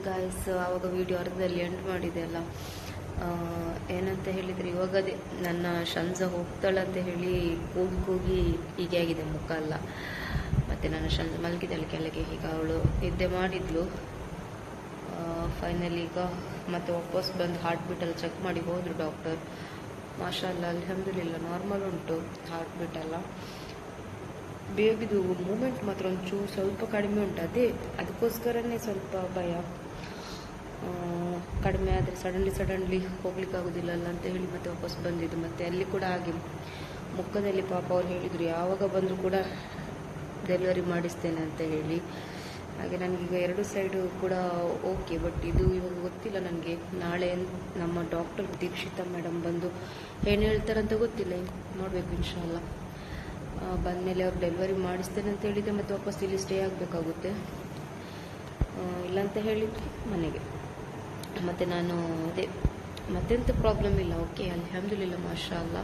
Guys ಆವಾಗ video ಅರ್ಧದಲ್ಲಿ end ಮಾಡಿದೆ ಅಲ್ಲ. ಏನಂತ ಹೇಳಿದರೆ ಇವಾಗದೇ ನನ್ನ ಶಂಜ ಹೋಗ್ತಾಳಂತ ಹೇಳಿ ಕೂಗಿ ಕೂಗಿ ಹೀಗೆ ಆಗಿದೆ ಮುಖ ಎಲ್ಲ. ಮತ್ತು ನನ್ನ ಶಂಜ ಮಲಗಿದ್ದಾಳೆ ಕೆಳಗೆ. ಈಗ ಅವಳು ನಿದ್ದೆ ಮಾಡಿದ್ಲು. ಫೈನಲಿ ಈಗ ಮತ್ತೆ ವಾಪಸ್ ಬಂದು ಹಾರ್ಟ್ ಬೀಟೆಲ್ಲ ಚೆಕ್ ಮಾಡಿ ಹೋದರು ಡಾಕ್ಟರ್. ಮಾಷಾಲ್ಲ ಅಲ್ಹಮ್ದುಲಿಲ್ಲ ನಾರ್ಮಲ್ ಉಂಟು ಹಾರ್ಟ್ ಬೀಟ್ ಎಲ್ಲ. ಬೇಬಿದು ಮೂಮೆಂಟ್ ಮಾತ್ರ ಒಂಚೂರು ಸ್ವಲ್ಪ ಕಡಿಮೆ ಉಂಟು. ಅದಕ್ಕೋಸ್ಕರನೇ ಸ್ವಲ್ಪ ಭಯ. ಕಡಿಮೆ ಆದರೆ ಸಡನ್ಲಿ ಹೋಗ್ಲಿಕ್ಕಾಗೋದಿಲ್ಲಲ್ಲ ಅಂತ ಹೇಳಿ ಮತ್ತೆ ವಾಪಸ್ ಬಂದಿದ್ದು. ಮತ್ತು ಅಲ್ಲಿ ಕೂಡ ಹಾಗೆ ಮುಖದಲ್ಲಿ ಪಾಪ ಅವ್ರು ಹೇಳಿದರು ಯಾವಾಗ ಬಂದರೂ ಕೂಡ ಡೆಲಿವರಿ ಮಾಡಿಸ್ತೇನೆ ಅಂತ ಹೇಳಿ. ಹಾಗೆ ನನಗೀಗ ಎರಡು ಸೈಡು ಕೂಡ ಓಕೆ. ಬಟ್ ಇದು ಇವಾಗ ಗೊತ್ತಿಲ್ಲ ನನಗೆ. ನಾಳೆ ನಮ್ಮ ಡಾಕ್ಟರ್ ದೀಕ್ಷಿತಾ ಮೇಡಮ್ ಬಂದು ಏನು ಹೇಳ್ತಾರಂತ ಗೊತ್ತಿಲ್ಲ. ನೋಡಬೇಕು ಇನ್ಶಾಲ್ಲ. ಬಂದಮೇಲೆ ಅವ್ರು ಡೆಲಿವರಿ ಮಾಡಿಸ್ತೇನೆ ಅಂತ ಹೇಳಿದರೆ ಮತ್ತೆ ವಾಪಸ್ ಇಲ್ಲಿ ಸ್ಟೇ ಆಗಬೇಕಾಗುತ್ತೆ. ಇಲ್ಲಂತ ಹೇಳಿದರೆ ಮನೆಗೆ. ಮತ್ತು ನಾನು ಮತ್ತೆಂಥ ಪ್ರಾಬ್ಲಮ್ ಇಲ್ಲ. ಓಕೆ ಅಲ್ಹಮ್ದುಲಿಲ್ಲ ಮಾಷಾಲ್ಲ.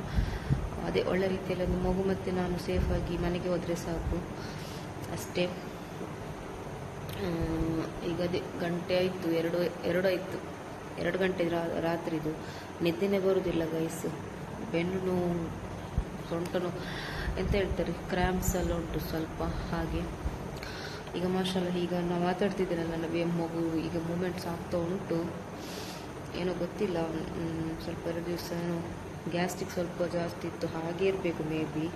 ಒಳ್ಳೆ ರೀತಿಯಲ್ಲಿ ಒಂದು ಮಗು ಮತ್ತು ನಾನು ಸೇಫಾಗಿ ಮನೆಗೆ ಹೋದರೆ ಸಾಕು ಅಷ್ಟೇ. ಈಗ ಗಂಟೆ ಆಯಿತು, ಎರಡು ಆಯಿತು. 2 ಗಂಟೆ ರಾತ್ರಿದು. ನಿದ್ದೆನೇ ಬರೋದಿಲ್ಲ ಗೈಸ್. ಬೆನ್ನು ನೋವು, ಸೊಂಟ ನೋವು, ಎಂತ ಹೇಳ್ತಾರೆ ಕ್ರ್ಯಾಂಪ್ಸ್ ಎಲ್ಲ ಉಂಟು ಸ್ವಲ್ಪ ಹಾಗೆ. ಈಗ ಮಾಷಾಲ್ಲ ಈಗ ನಾವು ಮಾತಾಡ್ತಿದ್ದೀನಲ್ಲ ನನ್ನ ಮಗು ಈಗ ಮೂಮೆಂಟ್ಸ್ ಆಗ್ತಾ ಉಂಟು. ಏನೋ ಗೊತ್ತಿಲ್ಲ, ಸ್ವಲ್ಪ 2 ದಿವಸ ಗ್ಯಾಸ್ಟ್ರಿಕ್ ಸ್ವಲ್ಪ ಜಾಸ್ತಿ ಇತ್ತು, ಹಾಗೆ ಇರಬೇಕು ಮೇ ಬಿ.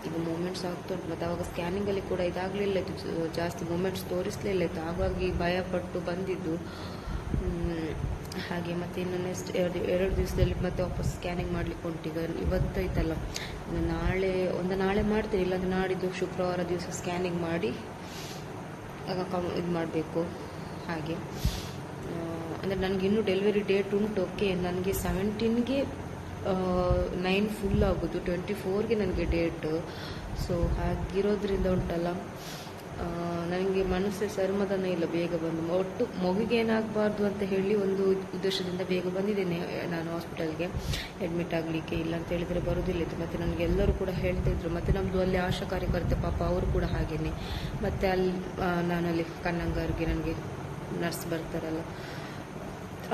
ಈಗ ಮೂಮೆಂಟ್ಸ್ ಆಗ್ತಾ ಉಂಟು. ಮತ್ತು ಆವಾಗ ಸ್ಕ್ಯಾನಿಂಗಲ್ಲಿ ಕೂಡ ಇದಾಗಲಿಲ್ಲ ಇತ್ತು, ಜಾಸ್ತಿ ಮೂಮೆಂಟ್ಸ್ ತೋರಿಸಲಿಲ್ಲ ಇತ್ತು. ಹಾಗಾಗಿ ಭಯಪಟ್ಟು ಬಂದಿದ್ದು ಹಾಗೆ. ಮತ್ತು ಇನ್ನು ನೆಕ್ಸ್ಟ್ 2 ದಿವಸದಲ್ಲಿ ಮತ್ತೆ ವಾಪಸ್ ಸ್ಕ್ಯಾನಿಂಗ್ ಮಾಡಲಿಕ್ಕೆ ಉಂಟು. ಈಗ ಇವತ್ತೈತಲ್ಲ, ನಾಳೆ ಮಾಡ್ತೀನಿ, ಇಲ್ಲಾಂದರೆ ನಾಡಿದ್ದು ಶುಕ್ರವಾರ ದಿವಸ ಸ್ಕ್ಯಾನಿಂಗ್ ಮಾಡಿ ಇದು ಮಾಡಬೇಕು ಹಾಗೆ. ಅಂದರೆ ನನಗೆ ಇನ್ನೂ ಡೆಲಿವರಿ ಡೇಟ್ ಉಂಟು. ಓಕೆ ನನಗೆ 17ಗೆ 9 ಫುಲ್ ಆಗೋದು, 24ಗೆ ನನಗೆ ಡೇಟು. ಸೊ ಹಾಗಿರೋದ್ರಿಂದ ಉಂಟಲ್ಲ ನನಗೆ ಮನಸ್ಸೇ ಸಮಾಧಾನ ಇಲ್ಲ ಬೇಗ ಬಂದು. ಒಟ್ಟು ಮಗುಗೆ ಏನಾಗಬಾರ್ದು ಅಂತ ಹೇಳಿ ಒಂದು ಉದ್ದೇಶದಿಂದ ಬೇಗ ಬಂದಿದ್ದೇನೆ ನಾನು ಹಾಸ್ಪಿಟಲ್ಗೆ ಅಡ್ಮಿಟ್ ಆಗಲಿಕ್ಕೆ. ಇಲ್ಲ ಅಂತ ಹೇಳಿದರೆ ಬರೋದಿಲ್ಲ ಇತ್ತು. ಮತ್ತು ನನಗೆ ಎಲ್ಲರೂ ಕೂಡ ಹೇಳ್ತಾಯಿದ್ರು. ಮತ್ತು ನಮ್ಮದು ಅಲ್ಲಿ ಆಶಾ ಕಾರ್ಯಕರ್ತೆ ಪಾಪ ಅವರು ಕೂಡ ಹಾಗೇನೆ. ಮತ್ತು ಅಲ್ಲಿ ನಾನಲ್ಲಿ ಕನ್ನಂಗಾರಿಗೆ ನನಗೆ ನರ್ಸ್ ಬರ್ತಾರಲ್ಲ,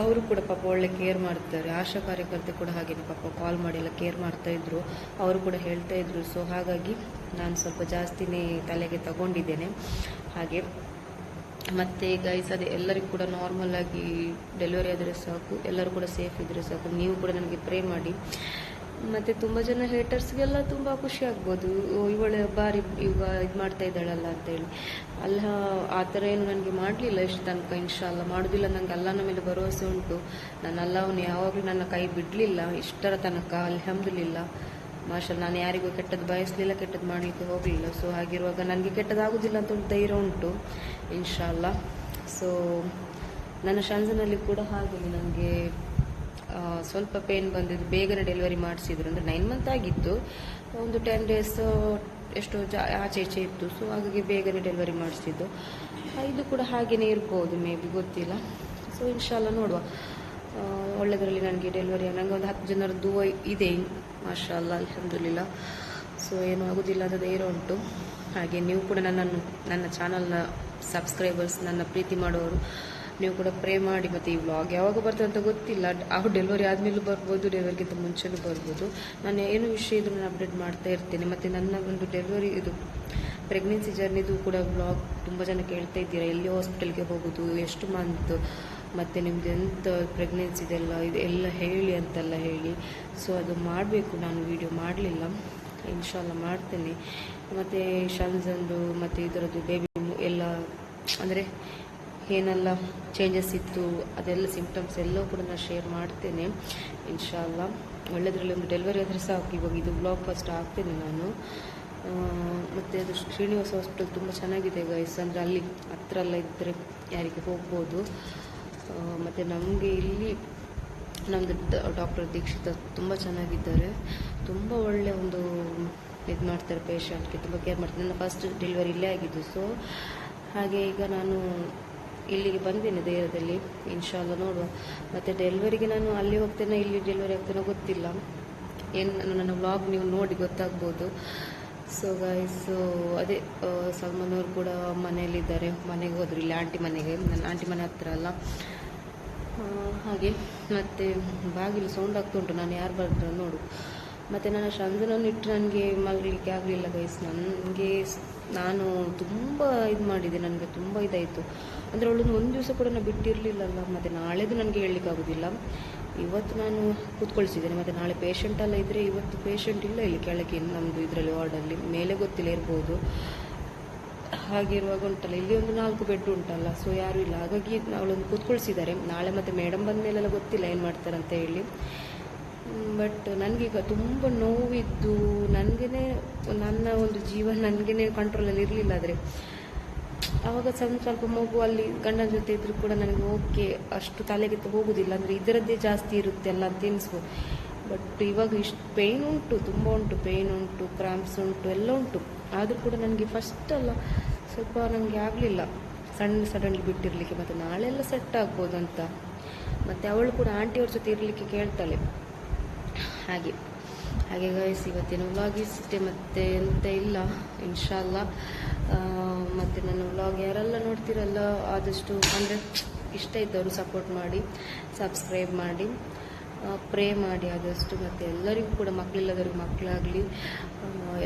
ಅವರು ಕೂಡ ಪಾಪ ಒಳ್ಳೆ ಕೇರ್ ಮಾಡ್ತಾರೆ. ಆಶಾ ಕಾರ್ಯಕರ್ತೆ ಕೂಡ ಹಾಗೇನೆ ಪಾಪ ಕಾಲ್ ಮಾಡಿ ಎಲ್ಲ ಕೇರ್ ಮಾಡ್ತಾಯಿದ್ರು. ಅವರು ಕೂಡ ಹೇಳ್ತಾಯಿದ್ರು. ಸೊ ಹಾಗಾಗಿ ನಾನು ಸ್ವಲ್ಪ ಜಾಸ್ತಿನೇ ತಲೆಗೆ ತಗೊಂಡಿದ್ದೇನೆ ಹಾಗೆ. ಮತ್ತು ಗೈಸ್ ಎಲ್ಲರಿಗೂ ಕೂಡ ನಾರ್ಮಲ್ ಆಗಿ ಡೆಲಿವರಿ ಆದರೆ ಸಾಕು, ಎಲ್ಲರೂ ಕೂಡ ಸೇಫ್ ಇದ್ದರೆ ಸಾಕು. ನೀವು ಕೂಡ ನನಗೆ ಪ್ರೇ ಮಾಡಿ. ಮತ್ತು ತುಂಬ ಜನ ಹೇಟರ್ಸ್ಗೆಲ್ಲ ತುಂಬ ಖುಷಿ ಆಗ್ಬೋದು, ಇವಳು ಬಾರಿ ಈಗ ಇದು ಮಾಡ್ತಾ ಇದ್ದಾಳಲ್ಲ ಅಂತೇಳಿ. ಅಲ್ಲ ಆ ಥರ ಏನು ನನಗೆ ಮಾಡಲಿಲ್ಲ ಇಷ್ಟು ತನಕ. ಇನ್ಶಾಲ್ಲ ಮಾಡೋದಿಲ್ಲ. ನನಗೆ ಅಲ್ಲನ ಮೇಲೆ ಭರವಸೆ ಉಂಟು. ನಾನು ಅಲ್ಲವನು ಯಾವಾಗಲೂ ನನ್ನ ಕೈ ಬಿಡಲಿಲ್ಲ ಇಷ್ಟರ ತನಕ ಅಲ್ಹಮ್ದುಲಿಲ್ಲ ಮಾಷಾಲ್ಲ. ನಾನು ಯಾರಿಗೂ ಕೆಟ್ಟದ್ದು ಬಯಸಲಿಲ್ಲ, ಕೆಟ್ಟದ್ದು ಮಾಡಲಿಕ್ಕೆ ಹೋಗಲಿಲ್ಲ. ಸೊ ಹಾಗಿರುವಾಗ ನನಗೆ ಕೆಟ್ಟದಾಗೋದಿಲ್ಲ ಅಂತ ಒಂದು ಧೈರ್ಯ ಉಂಟು ಇನ್ಶಾಲ್ಲ. ಸೊ ನನ್ನ ಶಂಜನಲ್ಲಿ ಕೂಡ ಹಾಗೆ ನನಗೆ ಸ್ವಲ್ಪ ಪೇನ್ ಬಂದಿದ್ದು. ಬೇಗನೆ ಡೆಲಿವರಿ ಮಾಡಿಸಿದ್ರು. ಅಂದರೆ 9 ಮಂತ್ ಆಗಿತ್ತು, ಒಂದು 10 ಡೇಸ್ ಎಷ್ಟು ಆಚೆ ಈಚೆ ಇತ್ತು. ಸೊ ಹಾಗಾಗಿ ಬೇಗನೆ ಡೆಲಿವರಿ ಮಾಡಿಸಿದ್ದು. ಇದು ಕೂಡ ಹಾಗೆಯೇ ಇರ್ಬೋದು ಮೇ ಬಿ, ಗೊತ್ತಿಲ್ಲ. ಸೊ ಇನ್ಶಾಲ್ಲ ನೋಡುವ. ಒಳ್ಳೆದರಲ್ಲಿ ನನಗೆ ಡೆಲಿವರಿ ನನಗೆ ಒಂದು 10 ಜನರದ್ದು ಇದೆ ಮಾಷಾಲ್ಲ ಅಲ್ಹಮ್ದುಲಿಲ್ಲ. ಸೊ ಏನೂ ಆಗೋದಿಲ್ಲ ಅಂತ ಧೈರ್ಯ ಉಂಟು. ಹಾಗೆ ನೀವು ಕೂಡ ನನ್ನ ಚಾನಲ್ನ ಸಬ್ಸ್ಕ್ರೈಬರ್ಸ್, ನನ್ನ ಪ್ರೀತಿ ಮಾಡೋರು, ನೀವು ಕೂಡ ಪ್ರೇ ಮಾಡಿ. ಮತ್ತು ಈ ವ್ಲಾಗ್ ಯಾವಾಗ ಬರ್ತದೆ ಅಂತ ಗೊತ್ತಿಲ್ಲ. ಡೆಲಿವರಿ ಆದಮೇಲೂ ಬರ್ಬೋದು, ಡೆಲಿವರಿಗಿಂತ ಮುಂಚೆನೂ ಬರ್ಬೋದು. ನಾನು ಏನು ವಿಷಯ ಇದ್ರೂ ನಾನು ಅಪ್ಡೇಟ್ ಮಾಡ್ತಾ ಇರ್ತೇನೆ. ಮತ್ತು ನನ್ನ ಒಂದು ಡೆಲಿವರಿ ಇದು ಪ್ರೆಗ್ನೆನ್ಸಿ ಜರ್ನಿದು ಕೂಡ ವ್ಲಾಗ್ ತುಂಬ ಜನ ಕೇಳ್ತಾ ಇದ್ದೀರಾ, ಎಲ್ಲಿ ಹಾಸ್ಪಿಟಲ್ಗೆ ಹೋಗೋದು, ಎಷ್ಟು ಮಂತ್, ಮತ್ತು ನಿಮ್ದು ಎಂಥ ಪ್ರೆಗ್ನೆನ್ಸಿದೆಲ್ಲ ಇದೆಲ್ಲ ಹೇಳಿ ಅಂತೆಲ್ಲ ಹೇಳಿ. ಸೊ ಅದು ಮಾಡಬೇಕು. ನಾನು ವಿಡಿಯೋ ಮಾಡಲಿಲ್ಲ, ಇನ್ಶಾಲ್ಲ ಮಾಡ್ತೇನೆ. ಮತ್ತು ಶಂಜಂದು ಮತ್ತು ಇದರದ್ದು ಬೇಬಿ ಎಲ್ಲ ಅಂದರೆ ಏನೆಲ್ಲ ಚೇಂಜಸ್ ಇತ್ತು ಅದೆಲ್ಲ ಸಿಂಪ್ಟಮ್ಸ್ ಎಲ್ಲವೂ ಕೂಡ ನಾನು ಶೇರ್ ಮಾಡ್ತೇನೆ ಇನ್ಶಾಲ್ಲ. ಒಳ್ಳೆಯದ್ರಲ್ಲಿ ಒಂದು ಡೆಲಿವರಿ ಆದರೆ ಸಾಕು. ಇವಾಗ ಇದು ಬ್ಲಾಗ್ ಫಸ್ಟ್ ಆಗ್ತೇನೆ ನಾನು. ಮತ್ತು ಅದು ಶ್ರೀನಿವಾಸ ಹಾಸ್ಪಿಟಲ್ ತುಂಬ ಚೆನ್ನಾಗಿದೆ ಗೈಸ್. ಅಂದರೆ ಅಲ್ಲಿ ಹತ್ರ ಎಲ್ಲ ಇದ್ದರೆ ಯಾರಿಗೆ ಹೋಗ್ಬೋದು. ಮತ್ತು ನಮಗೆ ಇಲ್ಲಿ ನಮ್ಮದು ಡಾಕ್ಟರ್ ದೀಕ್ಷಿತ ತುಂಬ ಚೆನ್ನಾಗಿದ್ದಾರೆ. ತುಂಬ ಒಳ್ಳೆಯ ಒಂದು ಇದು ಮಾಡ್ತಾರೆ, ಪೇಷಂಟ್ಗೆ ತುಂಬ ಕೇರ್ ಮಾಡ್ತಾರೆ. ನನ್ನ ಫಸ್ಟ್ ಡೆಲಿವರಿ ಇಲ್ಲೇ ಆಗಿದ್ದು. ಸೊ ಹಾಗೆ ಈಗ ನಾನು ಇಲ್ಲಿಗೆ ಬಂದೇನೆ ಧೈರ್ಯದಲ್ಲಿ ಇನ್ಶಾಲ್ಲ ನೋಡುವ. ಮತ್ತು ಡೆಲಿವರಿಗೆ ನಾನು ಅಲ್ಲಿ ಹೋಗ್ತೇನೆ ಇಲ್ಲಿ ಡೆಲಿವರಿ ಆಗ್ತೇನೋ ಗೊತ್ತಿಲ್ಲ. ಏನು ನನ್ನ ವ್ಲಾಗ್ ನೀವು ನೋಡಿ ಗೊತ್ತಾಗ್ಬೋದು. ಸೊ ಗೈಸ್, ಅದೇ ಸಲ್ಮಾನ್ ಅವರು ಕೂಡ ಮನೆಯಲ್ಲಿದ್ದಾರೆ. ಮನೆಗೆ ಹೋದ್ರು, ಇಲ್ಲಿ ಆಂಟಿ ಮನೆಗೆ, ನನ್ನ ಆಂಟಿ ಮನೆ ಹತ್ರ ಅಲ್ಲ. ಹಾಗೆ ಮತ್ತು ಬಾಗಿಲು ಸೌಂಡ್ ಆಗ್ತುಂಟು, ನಾನು ಯಾರು ಬರ್ತಾರೆ ನೋಡು. ಮತ್ತು ನನ್ನ ಶಂಜನನ್ನು ಇಟ್ಟು ನನಗೆ ಮಲಗಲಿಕ್ಕೆ ಆಗಲಿಲ್ಲ ಗೈಸ್. ನಾನು ತುಂಬ ಇದು ಮಾಡಿದೆ, ನನಗೆ ತುಂಬ ಇದಾಯಿತು. ಅಂದರೆ ಅವಳನ್ನು ಒಂದು ದಿವಸ ಕೂಡ ನಾನು ಬಿಟ್ಟಿರಲಿಲ್ಲಲ್ಲ. ಮತ್ತು ನಾಳೆದು ನನಗೆ ಹೇಳಲಿಕ್ಕಾಗೋದಿಲ್ಲ. ಇವತ್ತು ನಾನು ಕೂತ್ಕೊಳಿಸಿದ್ದೇನೆ, ಮತ್ತು ನಾಳೆ ಪೇಷಂಟ್ ಎಲ್ಲ ಇದ್ದರೆ, ಇವತ್ತು ಪೇಷಂಟ್ ಇಲ್ಲ ಇಲ್ಲಿ ಕೆಳಗೆ ನಮ್ಮದು ಇದರಲ್ಲಿ ವಾರ್ಡಲ್ಲಿ, ಮೇಲೆ ಗೊತ್ತಿಲ್ಲ ಇರ್ಬೋದು. ಹಾಗಿರುವಾಗ ಉಂಟಲ್ಲ, ಇಲ್ಲಿ ಒಂದು 4 ಬೆಡ್ ಉಂಟಲ್ಲ, ಸೊ ಯಾರೂ ಇಲ್ಲ. ಹಾಗಾಗಿ ಅವಳೊಂದು ಕೂತ್ಕೊಳಿಸಿದ್ದಾರೆ. ನಾಳೆ ಮತ್ತು ಮೇಡಮ್ ಬಂದ ಮೇಲೆಲ್ಲ ಗೊತ್ತಿಲ್ಲ ಏನು ಮಾಡ್ತಾರಂತ ಹೇಳಿ. ಬಟ್ ನನಗೀಗ ತುಂಬ ನೋವಿದ್ದು, ನನಗೇ ನನ್ನ ಒಂದು ಜೀವ ನನಗೇ ಕಂಟ್ರೋಲಲ್ಲಿ ಇರಲಿಲ್ಲ. ಆದರೆ ಆವಾಗ ಸ್ವಲ್ಪ ಮಗು ಅಲ್ಲಿ ಗಂಡನ ಜೊತೆ ಇದ್ರೂ ಕೂಡ ನನಗೆ ಓಕೆ, ಅಷ್ಟು ತಲೆಗೆ ಹೋಗೋದಿಲ್ಲ. ಅಂದರೆ ಇದರದ್ದೇ ಜಾಸ್ತಿ ಇರುತ್ತೆ ಅಲ್ಲ ಅಂತ ಎನಿಸ್ಬೋದು. ಬಟ್ ಇವಾಗ ಇಷ್ಟು ಪೇಯ್ನ್ ಉಂಟು, ತುಂಬ ಉಂಟು, ಪೇಯ್ನ್ ಉಂಟು, ಕ್ರಾಂಪ್ಸ್ ಉಂಟು, ಎಲ್ಲ ಉಂಟು. ಆದರೂ ಕೂಡ ನನಗೆ ಫಸ್ಟ್ ಅಲ್ಲ ಸ್ವಲ್ಪ ನನಗೆ ಆಗಲಿಲ್ಲ ಸಡನ್ಲಿ ಬಿಟ್ಟಿರಲಿಕ್ಕೆ. ಮತ್ತು ನಾಳೆಲ್ಲ ಸೆಟ್ ಆಗ್ಬೋದು ಅಂತ. ಮತ್ತು ಅವಳು ಕೂಡ ಆಂಟಿಯವ್ರ ಜೊತೆ ಇರಲಿಕ್ಕೆ ಕೇಳ್ತಾಳೆ. ಹಾಗೆ ಗೈಸ್, ಇವತ್ತಿನ ವ್ಲಾಗ್ ಇಷ್ಟೇ, ಮತ್ತು ಎಂತ ಇಲ್ಲ ಇನ್ಶಾಲ್ಲ. ಮತ್ತು ನನ್ನ ವ್ಲಾಗ್ ಯಾರೆಲ್ಲ ನೋಡ್ತಿರಲ್ಲ, ಆದಷ್ಟು ಅಂದರೆ ಇಷ್ಟ ಇದ್ದವರು ಸಪೋರ್ಟ್ ಮಾಡಿ, ಸಬ್ಸ್ಕ್ರೈಬ್ ಮಾಡಿ, ಪ್ರೇ ಮಾಡಿ ಆದಷ್ಟು. ಮತ್ತು ಎಲ್ಲರಿಗೂ ಕೂಡ ಮಕ್ಕಳಿಲ್ಲದವ್ರಿಗೆ ಮಕ್ಕಳಾಗಲಿ,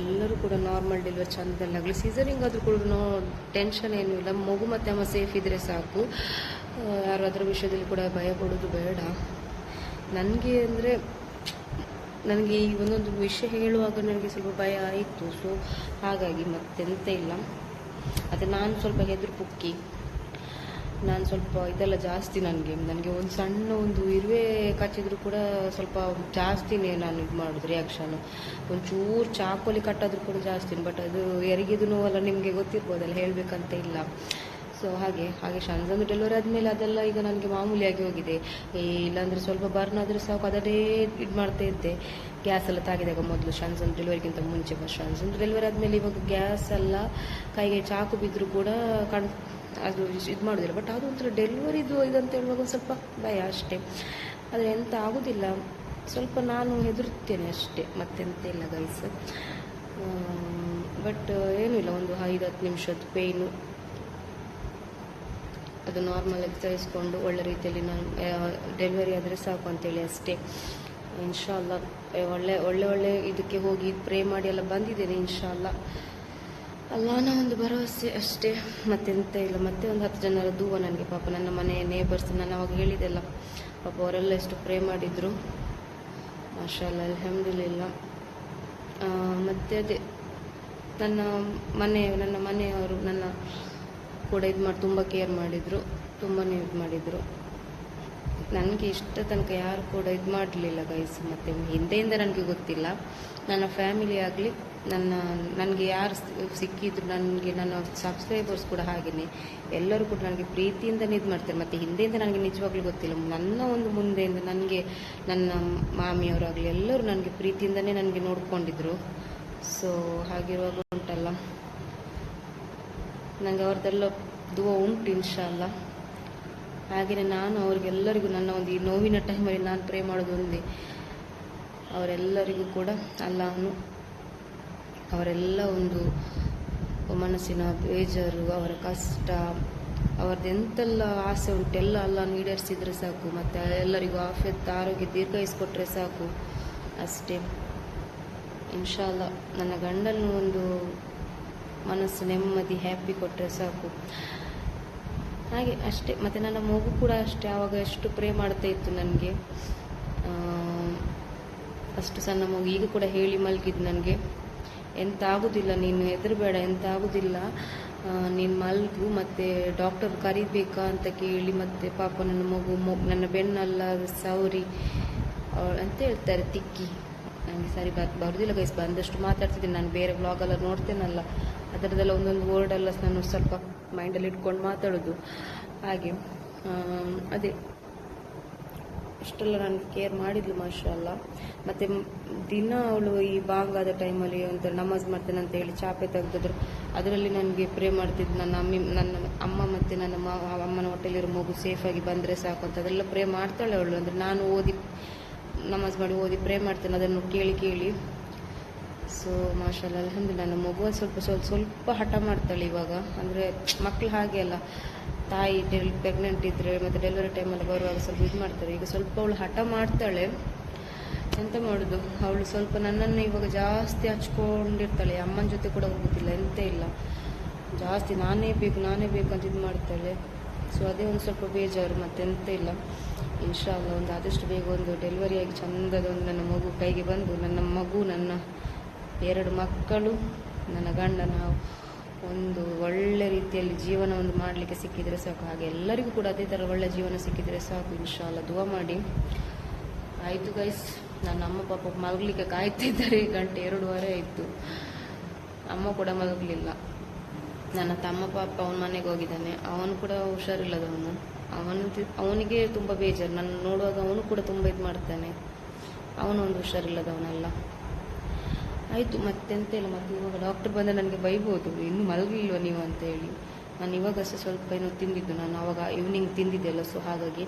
ಎಲ್ಲರೂ ಕೂಡ ನಾರ್ಮಲ್ ಡೆಲಿವರಿ ಚಂದಲ್ಲಾಗಲಿ, ಸೀಸರಿಂಗ್ ಆದರೂ ಕೂಡ ಟೆನ್ಷನ್ ಏನೂ ಇಲ್ಲ. ಮಗು ಮತ್ತು ಅಮ್ಮ ಸೇಫ್ ಇದ್ದರೆ ಸಾಕು. ಯಾರು ಅದರ ವಿಷಯದಲ್ಲಿ ಕೂಡ ಭಯ ಪಡೋದು ಬೇಡ. ನನಗೆ ಅಂದರೆ ನನಗೆ ಈ ಒಂದೊಂದು ವಿಷಯ ಹೇಳುವಾಗ ನನಗೆ ಸ್ವಲ್ಪ ಭಯ ಆಯಿತು. ಸೊ ಹಾಗಾಗಿ ಮತ್ತೆಂತ ಇಲ್ಲ. ಮತ್ತು ನಾನು ಸ್ವಲ್ಪ ಹೆದರು ಪುಕ್ಕಿ, ನಾನು ಸ್ವಲ್ಪ ಇದೆಲ್ಲ ಜಾಸ್ತಿ. ನನಗೆ ಒಂದು ಸಣ್ಣ ಒಂದು ಇರುವೆ ಕಚ್ಚಿದ್ರು ಕೂಡ ಸ್ವಲ್ಪ ಜಾಸ್ತಿನೇ ನಾನು ಇದು ಮಾಡೋದು ರಿಯಾಕ್ಷನು. ಒಂಚೂರು ಚಾಕೋಲಿ ಕಟ್ಟಾದರೂ ಕೂಡ ಜಾಸ್ತಿನೇ. ಬಟ್ ಅದು ಯಾರಿಗಿದು ನೋವಲ್ಲ, ನಿಮಗೆ ಗೊತ್ತಿರ್ಬೋದಲ್ಲ, ಹೇಳಬೇಕಂತ ಇಲ್ಲ. ಸೊ ಹಾಗೆ ಶಂಜಂದು ಡೆಲಿವರಿ ಆದಮೇಲೆ ಅದೆಲ್ಲ ಈಗ ನನಗೆ ಮಾಮೂಲಿಯಾಗಿ ಹೋಗಿದೆ. ಇಲ್ಲಾಂದರೆ ಸ್ವಲ್ಪ ಬರ್ನ್ ಆದರೆ ಸಾಕು, ಅದನ್ನೇ ಇದು ಮಾಡ್ತಾ ಇದ್ದೆ. ಗ್ಯಾಸ್ ಎಲ್ಲ ತಾಗಿದಾಗ ಮೊದಲು ಶಂಜನ್ ಡೆಲಿವರಿಗಿಂತ ಮುಂಚೆ. ಶಂಜನ್ ಡೆಲಿವರಿ ಆದಮೇಲೆ ಇವಾಗ ಗ್ಯಾಸ್ ಎಲ್ಲ ಕೈಗೆ ಚಾಕು ಬಿದ್ದರೂ ಕೂಡ ಅದು ಇದು ಮಾಡೋದಿಲ್ಲ. ಬಟ್ ಅದು ಒಂಥರ ಡೆಲಿವರಿದು ಇದಂತ ಹೇಳುವಾಗ ಒಂದು ಸ್ವಲ್ಪ ಭಯ ಅಷ್ಟೇ. ಆದರೆ ಎಂತ ಆಗೋದಿಲ್ಲ, ಸ್ವಲ್ಪ ನಾನು ಹೆದರುತ್ತೇನೆ ಅಷ್ಟೇ, ಮತ್ತೆಂತ ಇಲ್ಲ ಗೈಸ್. ಬಟ್ ಏನೂ ಇಲ್ಲ, ಒಂದು 5-10 ನಿಮಿಷದ ಪೇಯ್ನು, ಅದು ನಾರ್ಮಲ್ ಸಹಿಸ್ಕೊಂಡು ಒಳ್ಳೆ ರೀತಿಯಲ್ಲಿ ನಾನು ಡೆಲಿವರಿ ಆದರೆ ಸಾಕು ಅಂತೇಳಿ ಅಷ್ಟೇ. ಇನ್ಶಾಲ್ಲ ಒಳ್ಳೆ ಇದಕ್ಕೆ ಹೋಗಿ ಪ್ರೇ ಮಾಡಿ ಎಲ್ಲ ಬಂದಿದ್ದೇನೆ ಇನ್ಶಾಲ್ಲ. ಅಲ್ಲಾನ ಒಂದು ಭರವಸೆ ಅಷ್ಟೇ, ಮತ್ತೆಂತ ಇಲ್ಲ. ಮತ್ತೆ ಒಂದು 10 ಜನರ ದೂವ ನನಗೆ, ಪಾಪ ನನ್ನ ಮನೆ ನೇಬರ್ಸ್, ನಾನು ಅವಾಗ ಹೇಳಿದೆಲ್ಲ, ಪಾಪ ಅವರೆಲ್ಲ ಎಷ್ಟು ಪ್ರೇ ಮಾಡಿದರು. ಮಾಷಾಲ್ಲ, ಅಲ್ಹಮ್ದುಲಿಲ್ಲ. ಮತ್ತು ಅದೇ ನನ್ನ ಮನೆಯವರು ನನ್ನ ಕೂಡ ತುಂಬ ಕೇರ್ ಮಾಡಿದರು, ತುಂಬಾ ಇದು ಮಾಡಿದರು. ನನಗೆ ಇಷ್ಟ ತನಕ ಯಾರು ಕೂಡ ಇದು ಮಾಡಲಿಲ್ಲ ಗೈಸ್. ಮತ್ತು ಹಿಂದೆಯಿಂದ ನನಗೆ ಗೊತ್ತಿಲ್ಲ, ನನ್ನ ಫ್ಯಾಮಿಲಿ ಆಗಲಿ, ನನಗೆ ಯಾರು ಸಿಕ್ಕಿದ್ರು, ನನ್ನ ಸಬ್ಸ್ಕ್ರೈಬರ್ಸ್ ಕೂಡ ಹಾಗೆಯೇ, ಎಲ್ಲರೂ ಕೂಡ ನನಗೆ ಪ್ರೀತಿಯಿಂದನೇ ಇದು ಮಾಡ್ತಾರೆ. ಮತ್ತು ಹಿಂದೆಯಿಂದ ನನಗೆ ನಿಜವಾಗ್ಲೂ ಗೊತ್ತಿಲ್ಲ, ನನ್ನ ಒಂದು ಮುಂದೆಯಿಂದ ನನಗೆ ನನ್ನ ಮಾಮಿಯವರಾಗಲಿ ಎಲ್ಲರೂ ನನಗೆ ಪ್ರೀತಿಯಿಂದನೇ ನನಗೆ ನೋಡ್ಕೊಂಡಿದ್ರು. ಸೊ ಹಾಗಿರುವಾಗ ಉಂಟಲ್ಲ, ನನಗೆ ಅವ್ರದ್ದೆಲ್ಲ ದುವಾ ಉಂಟು ಇನ್ಶಾಲ್ಲ. ಹಾಗೆಯೇ ನಾನು ಅವ್ರಿಗೆಲ್ಲರಿಗೂ ನನ್ನ ಒಂದು ಈ ನೋವಿನ ಟೈಮಲ್ಲಿ ನಾನು ಪ್ರೇ ಮಾಡೋದು ಒಂದೇ, ಅವರೆಲ್ಲರಿಗೂ ಕೂಡ ಅಲ್ಲಾಹನು ಅವರೆಲ್ಲ ಒಂದು ಮನಸ್ಸಿನ ಬೇಜಾರು, ಅವರ ಕಷ್ಟ, ಅವ್ರದ್ದು ಎಂತೆಲ್ಲ ಆಸೆ ಉಂಟು ಎಲ್ಲ ಅಲ್ಲಾಹನು ಈಡೇರಿಸಿದ್ರೆ ಸಾಕು. ಮತ್ತು ಎಲ್ಲರಿಗೂ ಆರೋಗ್ಯ ದೀರ್ಘಾಯಿಸ್ಕೊಟ್ರೆ ಸಾಕು ಅಷ್ಟೇ ಇನ್ಶಾಲ್ಲ. ನನ್ನ ಗಂಡನ್ನು ಒಂದು ಮನಸ್ಸು ನೆಮ್ಮದಿ ಹ್ಯಾಪಿ ಕೊಟ್ಟರೆ ಸಾಕು, ಹಾಗೆ ಅಷ್ಟೇ. ಮತ್ತು ನನ್ನ ಮಗು ಕೂಡ ಅಷ್ಟೇ, ಆವಾಗ ಎಷ್ಟು ಪ್ರೇ ಮಾಡ್ತಾ ಇತ್ತು ನನಗೆ. ಅಷ್ಟು ಸಣ್ಣ ಮಗು, ಈಗ ಕೂಡ ಹೇಳಿ ಮಲಗಿದ್ದು ನನಗೆ, ಎಂತ ಆಗೋದಿಲ್ಲ, ನೀನು ಹೆದರಬೇಡ, ಎಂತ ಆಗೋದಿಲ್ಲ, ನೀನು ಮಲಗು, ಮತ್ತು ಡಾಕ್ಟರ್ ಕರಿಬೇಕಾ ಅಂತ ಕೇಳಿ. ಮತ್ತು ಪಾಪ ನನ್ನ ಮಗು ನನ್ನ ಬೆನ್ನೆಲ್ಲ ಸೌರಿ ಅಂತ ಹೇಳ್ತಾರೆ, ತಿಕ್ಕಿ. ನನಗೆ ಸರಿ ಬರೋದಿಲ್ಲ ಗೈಸ್, ಬಂದಷ್ಟು ಮಾತಾಡ್ತಿದ್ದೀನಿ. ನಾನು ಬೇರೆ ವ್ಲಾಗೆಲ್ಲ ನೋಡ್ತೇನಲ್ಲ, ಅದರದ್ದೆಲ್ಲ ಒಂದೊಂದು ವರ್ಡೆಲ್ಲ ನಾನು ಸ್ವಲ್ಪ ಮೈಂಡಲ್ಲಿ ಇಟ್ಕೊಂಡು ಮಾತಾಡೋದು. ಹಾಗೆ ಅದೇ ಇಷ್ಟೆಲ್ಲ ನನಗೆ ಕೇರ್ ಮಾಡಿದ್ಲು ಮಾಷಾಲ್ಲ. ಮತ್ತು ದಿನ ಅವಳು ಈ ಬಾಂಗಾದ ಟೈಮಲ್ಲಿ ಒಂಥರ ನಮಾಜ್ ಮಾಡ್ತೇನೆ ಅಂತ ಹೇಳಿ ಚಾಪೆ ತೆಗೆದಿದ್ರು, ಅದರಲ್ಲಿ ನನಗೆ ಪ್ರೇ ಮಾಡ್ತಿದ್ದು. ನನ್ನ ಅಮ್ಮ ಮತ್ತು ನನ್ನ ಅಮ್ಮನ ಹೊಟ್ಟೆಲಿರೋ ಮಗು ಸೇಫಾಗಿ ಬಂದರೆ ಸಾಕು ಅಂತ ಅದೆಲ್ಲ ಪ್ರೇ ಮಾಡ್ತಾಳೆ ಅವಳು. ಅಂದರೆ ನಾನು ನಮಾಜ್ ಮಾಡಿ ಓದಿ ಪ್ರೇ ಮಾಡ್ತೇನೆ, ಅದನ್ನು ಕೇಳಿ. ಸೊ ಮಾಷಾಲ್ಲ ಅಲ್ಹಮ್ದುಲಿಲ್ಲಾಹ್. ನನ್ನ ಮಗು ಸ್ವಲ್ಪ ಹಠ ಮಾಡ್ತಾಳೆ ಇವಾಗ. ಅಂದರೆ ಮಕ್ಕಳು ಹಾಗೆ ಅಲ್ಲ, ತಾಯಿ ಪ್ರೆಗ್ನೆಂಟ್ ಇದ್ದರೆ ಮತ್ತು ಡೆಲಿವರಿ ಟೈಮಲ್ಲಿ ಬರುವಾಗ ಸ್ವಲ್ಪ ಇದು ಮಾಡ್ತಾರೆ. ಈಗ ಸ್ವಲ್ಪ ಅವಳು ಹಠ ಮಾಡ್ತಾಳೆ, ಎಂತ ಮಾಡೋದು. ಅವಳು ಸ್ವಲ್ಪ ನನ್ನನ್ನು ಇವಾಗ ಜಾಸ್ತಿ ಹಚ್ಕೊಂಡಿರ್ತಾಳೆ, ಅಮ್ಮನ ಜೊತೆ ಕೂಡ ಹೋಗೋದಿಲ್ಲ, ಎಂತ ಇಲ್ಲ, ಜಾಸ್ತಿ ನಾನೇ ಬೇಕು ಅಂತ ಇದು ಮಾಡ್ತಾಳೆ. ಸೊ ಅದೇ ಒಂದು ಸ್ವಲ್ಪ ಬೇಜಾರು, ಮತ್ತೆಂತ ಇಲ್ಲ. ಇನ್ಶಾಅಲ್ಲಾ ಒಂದು ಆದಷ್ಟು ಬೇಗ ಒಂದು ಡೆಲಿವರಿಯಾಗಿ ಚಂದದ ಒಂದು ನನ್ನ ಮಗು ಕೈಗೆ ಬಂದು, ನನ್ನ ಮಗು, ನನ್ನ 2 ಮಕ್ಕಳು, ನನ್ನ ಗಂಡ, ನಾವು ಒಂದು ಒಳ್ಳೆ ರೀತಿಯಲ್ಲಿ ಜೀವನ ಒಂದು ಮಾಡಲಿಕ್ಕೆ ಸಿಕ್ಕಿದರೆ ಸಾಕು. ಹಾಗೆ ಎಲ್ಲರಿಗೂ ಕೂಡ ಅದೇ ಥರ ಒಳ್ಳೆ ಜೀವನ ಸಿಕ್ಕಿದರೆ ಸಾಕು. ಇನ್ಶಾಅಲ್ಲಾ ದುವಾ ಮಾಡಿ. ಆಯಿತು ಗೈಸ್, ನನ್ನ ಅಮ್ಮ ಪಾಪ ಮಲಗಲಿಕ್ಕೆ ಕಾಯ್ತಿದ್ದಾರೆ. 1:02 ಆಯಿತು, ಅಮ್ಮ ಕೂಡ ಮಲಗಲಿಲ್ಲ. ನನ್ನ ತಮ್ಮ ಪಾಪ ಅವನ ಮನೆಗೆ ಹೋಗಿದ್ದಾನೆ, ಅವನು ಕೂಡ ಹುಷಾರಿಲ್ಲದವನು. ಅವನಿಗೆ ತುಂಬ ಬೇಜಾರು, ನನ್ನ ನೋಡುವಾಗ ಅವನು ಕೂಡ ತುಂಬ ಇದು ಮಾಡ್ತಾನೆ. ಅವನು ಒಂದು ಹುಷಾರಿಲ್ಲದವನಲ್ಲ. ಆಯಿತು, ಮತ್ತೆಂತ ಇಲ್ಲ. ಮತ್ತು ಇವಾಗ ಡಾಕ್ಟರ್ ಬಂದರೆ ನನಗೆ ಬೈಬೋದು, ಇನ್ನೂ ಮಲಗಲಿಲ್ವ ನೀವು ಅಂತ ಹೇಳಿ. ನಾನು ಇವಾಗಷ್ಟೇ ಸ್ವಲ್ಪ ಏನೋ ತಿಂದಿದ್ದು, ನಾನು ಆವಾಗ ಈವ್ನಿಂಗ್ ತಿಂದಿದ್ದೆಲ್ಲ. ಸೊ ಹಾಗೆ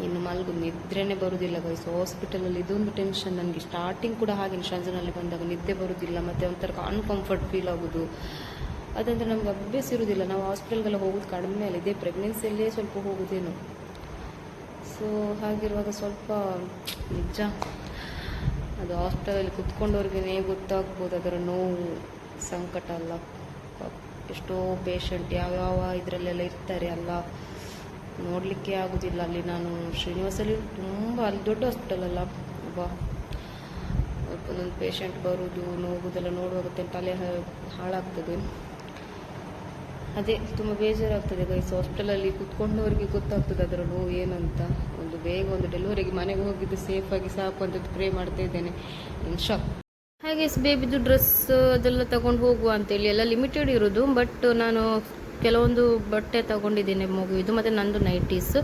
ಇನ್ನು ಮಲಗು, ನಿದ್ರೆನೇ ಬರುವುದಿಲ್ಲ ಗೈಸ್. ಹಾಸ್ಪಿಟಲಲ್ಲಿ ಇದೊಂದು ಟೆನ್ಷನ್ ನನಗೆ. ಸ್ಟಾರ್ಟಿಂಗ್ ಕೂಡ ಹಾಗೆ ಶಾಂಜನಲ್ಲಿ ಬಂದಾಗ ನಿದ್ದೆ ಬರುವುದಿಲ್ಲ, ಮತ್ತು ಒಂಥರ ಅನ್ಕಂಫರ್ಟ್ ಫೀಲ್ ಆಗೋದು. ಅದಂದರೆ ನಮ್ಗೆ ಅಭ್ಯಾಸ ಇರೋದಿಲ್ಲ. ನಾವು ಹಾಸ್ಪಿಟಲ್ಗೆಲ್ಲ ಹೋಗೋದು ಕಡಿಮೆ ಅಲ್ಲ, ಇದೇ ಪ್ರೆಗ್ನೆನ್ಸಿಯಲ್ಲೇ ಸ್ವಲ್ಪ ಹೋಗೋದೇನು. ಸೊ ಹಾಗಿರುವಾಗ ಸ್ವಲ್ಪ ನಿಜ ಅದು ಹಾಸ್ಪಿಟಲಲ್ಲಿ ಕುತ್ಕೊಂಡವ್ರಿಗೆ ಗೊತ್ತಾಗ್ಬೋದು ಅದರ ನೋವು, ಸಂಕಟ ಅಲ್ಲ. ಎಷ್ಟೋ ಪೇಷಂಟ್ ಯಾವ್ಯಾವ ಇದರಲ್ಲೆಲ್ಲ ಇರ್ತಾರೆ ಅಲ್ಲ, ನೋಡಲಿಕ್ಕೆ ಆಗೋದಿಲ್ಲ. ಅಲ್ಲಿ ನಾನು ಶ್ರೀನಿವಾಸಲ್ಲಿ ತುಂಬ, ಅಲ್ಲಿ ದೊಡ್ಡ ಹಾಸ್ಪಿಟಲ್ ಅಲ್ಲ, ಒಂದೊಂದು ಪೇಷಂಟ್ ಬರೋದು ನೋವುದೆಲ್ಲ ನೋಡುವಾಗ ತಲೆ ಹಾಳಾಗ್ತದೆ. ಅದೇ ತುಂಬ ಬೇಜಾರಾಗ್ತದೆ ಗೈಸ್. ಹಾಸ್ಪಿಟಲಲ್ಲಿ ಕುತ್ಕೊಂಡವರಿಗೆ ಗೊತ್ತಾಗ್ತದೆ ಅದರ ನೋವು ಏನಂತ. ಒಂದು ಬೇಗ ಒಂದು ಡೆಲಿವರಿಗೆ ಮನೆಗೆ ಹೋಗಿದ್ದು ಸೇಫಾಗಿ ಸಾಕು ಅಂತ ಪ್ರೇ ಮಾಡ್ತಾ ಇದ್ದೇನೆ, ಇನ್ಶಾ. ಹಾಗೆ ಬೇಬಿದು ಡ್ರೆಸ್ ಅದೆಲ್ಲ ತಗೊಂಡು ಹೋಗುವ ಅಂತೇಳಿ ಎಲ್ಲ ಲಿಮಿಟೆಡ್ ಇರೋದು. ಬಟ್ ನಾನು ಕೆಲವೊಂದು ಬಟ್ಟೆ ತಗೊಂಡಿದ್ದೀನಿ ಮಗುವಿದು, ಮತ್ತು ನಂದು ನೈಟೀಸ್,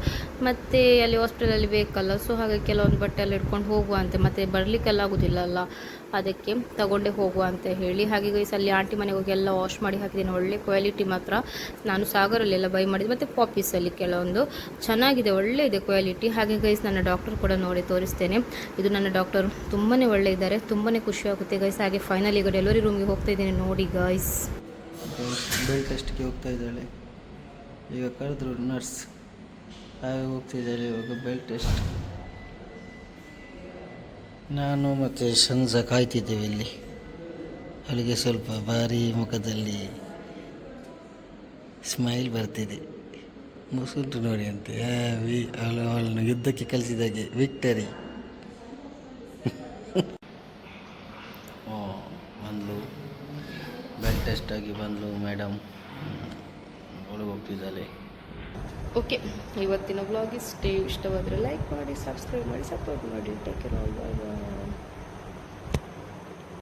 ಮತ್ತು ಅಲ್ಲಿ ಹಾಸ್ಪಿಟಲಲ್ಲಿ ಬೇಕಲ್ಲ. ಸೊ ಹಾಗೆ ಕೆಲವೊಂದು ಬಟ್ಟೆ ಎಲ್ಲ ಇಟ್ಕೊಂಡು ಹೋಗುವ ಅಂತೆ, ಮತ್ತು ಬರಲಿಕ್ಕೆಲ್ಲ ಆಗೋದಿಲ್ಲ ಅಲ್ಲ, ಅದಕ್ಕೆ ತಗೊಂಡೇ ಹೋಗುವ ಅಂತ ಹೇಳಿ. ಹಾಗೆ ಗೈಸ್ ಅಲ್ಲಿ ಆಂಟಿ ಮನೆಗೆ ಹೋಗಿ ಎಲ್ಲ ವಾಶ್ ಮಾಡಿ ಹಾಕಿದ್ದೀನಿ. ಒಳ್ಳೆ ಕ್ವಾಲಿಟಿ ಮಾತ್ರ. ನಾನು ಸಾಗರಲ್ಲೆಲ್ಲ ಬೈ ಮಾಡಿದ್ದು, ಮತ್ತು ಪಾಪೀಸಲ್ಲಿ ಕೆಲವೊಂದು ಚೆನ್ನಾಗಿದೆ, ಒಳ್ಳೆ ಇದೆ ಕ್ವಾಲಿಟಿ. ಹಾಗೆ ಗೈಸ್ ನನ್ನ ಡಾಕ್ಟರ್ ಕೂಡ ನೋಡಿ ತೋರಿಸ್ತೇನೆ. ಇದು ನನ್ನ ಡಾಕ್ಟರ್, ತುಂಬಾ ಒಳ್ಳೆ ಇದ್ದಾರೆ, ತುಂಬಾ ಖುಷಿಯಾಗುತ್ತೆ ಗೈಸ್. ಹಾಗೆ ಫೈನಲ್ ಈಗ ಡೆಲಿವರಿ ರೂಮ್ಗೆ ಹೋಗ್ತಾ ಇದ್ದೀನಿ, ನೋಡಿ ಗೈಸ್. ಬೆಲ್ ಟೆಸ್ಟ್ಗೆ ಹೋಗ್ತಾ ಇದ್ದಾಳೆ. ಈಗ ಕರೆದ್ರು ನರ್ಸ್, ಹಾಗೆ ಹೋಗ್ತಿದ್ದಾಳೆ ಇವಾಗ ಬೆಲ್ ಟೆಸ್ಟ್. ನಾನು ಮತ್ತು ಶಂಜ ಕಾಯ್ತಿದ್ದೇವೆ ಇಲ್ಲಿ. ಅವಳಿಗೆ ಸ್ವಲ್ಪ ಭಾರಿ ಮುಖದಲ್ಲಿ ಸ್ಮೈಲ್ ಬರ್ತಿದೆ, ಮುಸುಂಟು ನೋಡಿ ಅಂತೆ. ಅವಳನ್ನು ಯುದ್ಧಕ್ಕೆ ಕಲಿಸಿದಾಗೆ ವಿಕ್ಟರಿ. ಬಂದ್ಲು, ಬೆಲ್ ಟೆಸ್ಟ್ ಆಗಿ ಬಂದ್ಲು ಮೇಡಮ್, ಒಳಗೆ ಹೋಗ್ತಿದ್ದಾಳೆ. ಓಕೆ, ಇವತ್ತಿನ ವ್ಲಾಗ್ ಇಷ್ಟೇ. ಇಷ್ಟವಾದರೆ ಲೈಕ್ ಮಾಡಿ, ಸಬ್ಸ್ಕ್ರೈಬ್ ಮಾಡಿ, ಸಪೋರ್ಟ್ ಮಾಡಿ. ಟೇಕ್ ಕೇರ್, ಆಲ್, ಬಾಯ್ ಬಾಯ್.